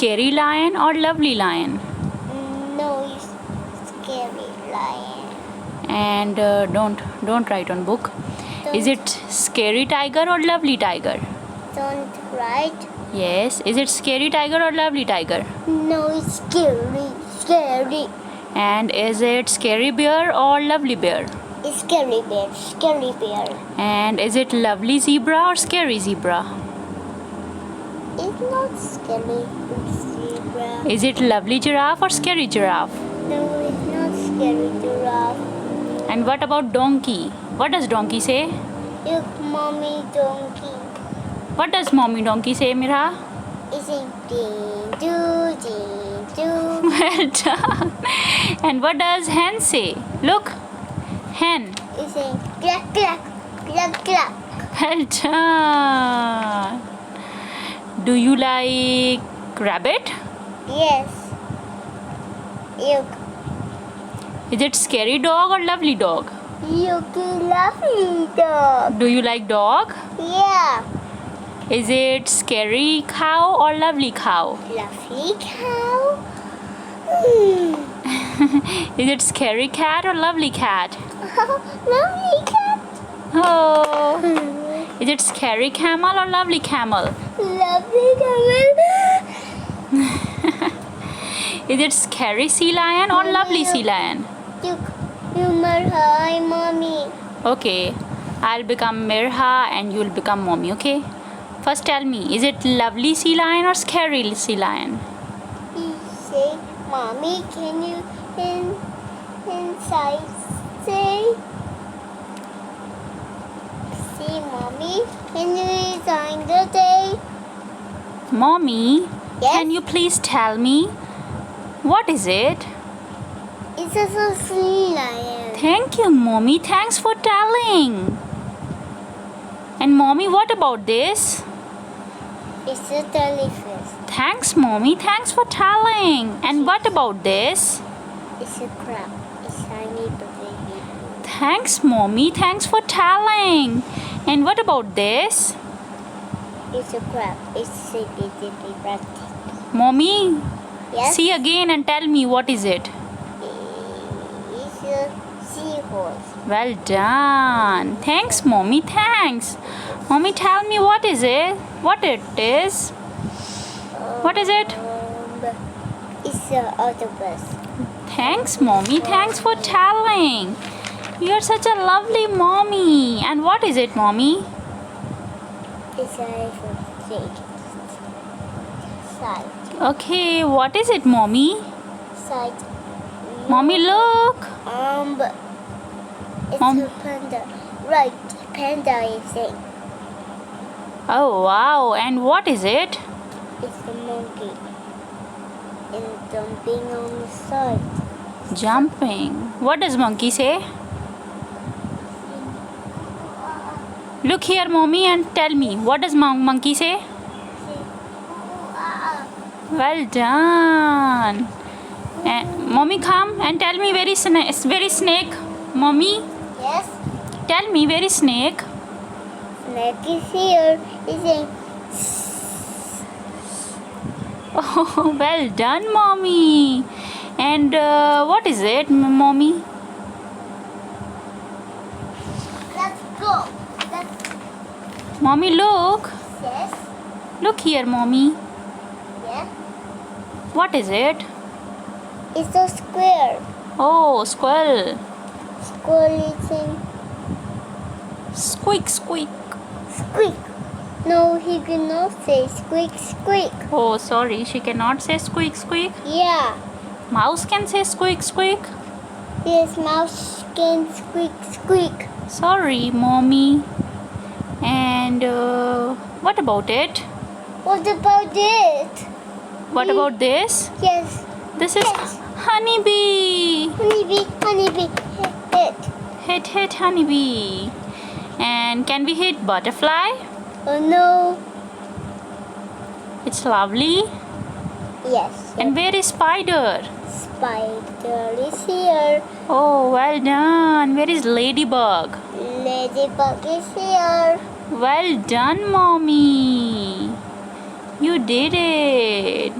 scary lion or lovely lion? No, it's scary lion. And don't write on book. Is it scary tiger or lovely tiger? Don't write. Yes. Is it scary tiger or lovely tiger? No, it's scary. And is it scary bear or lovely bear? It's scary bear. And is it lovely zebra or scary zebra? It's not scary zebra. Is it lovely giraffe or scary giraffe? No, it's not scary giraffe. And what about donkey? What does donkey say? Look, mommy donkey. What does mommy donkey say, Mirha? It's a ding doo ding doo. Well done. And what does hen say? Look, hen. It's a cluck cluck cluck cluck. Well done. Do you like rabbit? Yes. Look, Is it scary dog or lovely dog? look, lovely dog. Do you like dog? Yeah, Is it scary cow or lovely cow? lovely cow. Is it scary cat or lovely cat? Lovely cat. Oh. Is it scary camel or lovely camel? Lovely camel. Is it scary sea lion or lovely sea lion? Look, humor hi, mommy. Okay, I'll become Mirha and you'll become mommy, okay? First tell me, is it lovely sea lion or scary sea lion? He say, mommy, can you inside say? See, mommy, can you design the day? Mommy, Yes? can you please tell me, what is it? It's a sea lion. Thank you, mommy. Thanks for telling. And mommy, what about this? It's a jellyfish. Thanks, mommy. Thanks for telling. And what about this? It's a crab. It's tiny baby. Thanks, mommy. Thanks for telling. And what about this? It's a crab. It's a little rat. Mommy, Yes? see again and tell me what is it. It's a seahorse. Well done. Thanks, mommy. Thanks. Mommy, tell me what is it? What it is? What is it? It's an octopus. Thanks, mommy. Thanks for telling. You're such a lovely mommy. And what is it, mommy? It's a shake. Side. Okay, what is it, mommy? Side. Mommy, look. It's Mom. a panda. Right, panda is it. Oh, wow. And what is it? It's a monkey. And jumping on the side. Jumping. What does monkey say? Look here, mommy, and tell me. What does monkey say? Well done. And mommy, come and tell me where is snake. Mommy, Yes, tell me where is snake. snake is here. It's a Oh, well done, mommy. And what is it, mommy? let's go. Let's Mommy, look. yes. Look here, mommy. Yeah. What is it? It's a square. Oh, squirrel. Squirrel eating Squeak, squeak. squeak. No, he cannot say squeak squeak. Oh, sorry, she cannot say squeak, squeak. Yeah. Mouse can say squeak, squeak. Yes, mouse can squeak squeak. Sorry, mommy. And what about it? What about it? What about this? Yes. This is Yes. honeybee. Honeybee. Hit. Hit, honeybee. And can we hit butterfly? Oh no. It's lovely. Yes. And where is spider? Spider is here. Oh, well done. Where is ladybug? Ladybug is here. Well done, mommy. You did it.